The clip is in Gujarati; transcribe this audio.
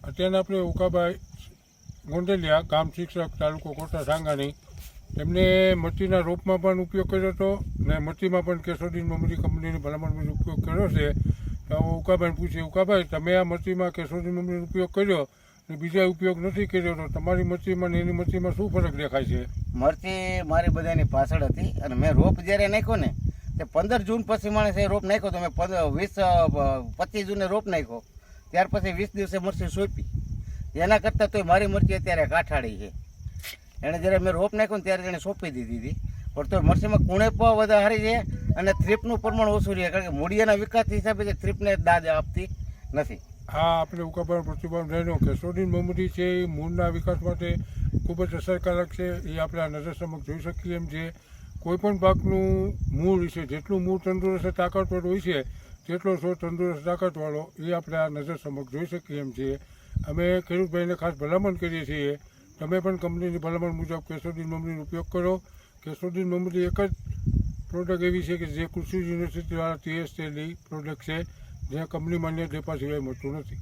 અત્યારના આપણે ઉકાભાઈ ગોંડલિયા ગામ શિક્ષક તાલુકો કોટા સાંગાણી એમને મરચીના રોપમાં પણ ઉપયોગ કર્યો હતો ને મરચીમાં પણ કેસોડીન મમરી કંપનીની ભલામણ ઉપયોગ કર્યો છે. તો ઉકાભાઈને પૂછે, ઉકાભાઈ તમે આ મરચીમાં કેસોડીન મમરીનો ઉપયોગ કર્યો ને બીજા ઉપયોગ નથી કર્યો તો તમારી મરચીમાં ને એની મરચીમાં શું ફરક દેખાય છે? મરચી મારી બધાની પાછળ હતી અને મેં રોપ જ્યારે નાખ્યો ને તે 15 જૂન પછી માણસે રોપ નાખ્યો તો મેં 25 જૂને રોપ નાખ્યો. ત્યાર પછી 20 દિવસે મરચી સોંપી. એના કરતાં તોય મારી મરચી અત્યારે કાઠાળી છે. એણે જ્યારે મેં રોપ નાખ્યો ને ત્યારે એને સોંપી દીધી હતી. પણ તો મરચીમાં કુણે પણ વધારે છે અને થ્રીપનું પ્રમાણ ઓછું રહે, કારણ કે મૂળિયાના વિકાસ હિસાબે તે થ્રીપને દાદ આપતી નથી. હા, આપણે ઉકાભાઈ પ્રતિભાવ રહેનો કેસોડીન મમરી છે એ મૂળના વિકાસ માટે ખૂબ જ અસરકારક છે. એ આપણે આ નજર સમક્ષ જોઈ શકીએ એમ છે. કોઈપણ પાકનું મૂળ વિશે જેટલું મૂળ તંદુરસ્ત તાકાતવાળું હોય છે તેટલો છોડ તંદુરસ્ત તાકાતવાળો એ આપણે આ નજર સમક્ષ જોઈ શકીએ એમ છીએ. અમે ખેડૂતભાઈને ખાસ ભલામણ કરીએ છીએ તમે પણ કંપનીની ભલામણ મુજબ કેસોડીન મમરીનો ઉપયોગ કરો. કેસોડીન મમરી એક જ પ્રોડક્ટ એવી છે કે જે કૃષિ યુનિવર્સિટીવાળા TSLની પ્રોડક્ટ છે, જે કંપની માન્ય ડેપા સિવાય મળતું નથી.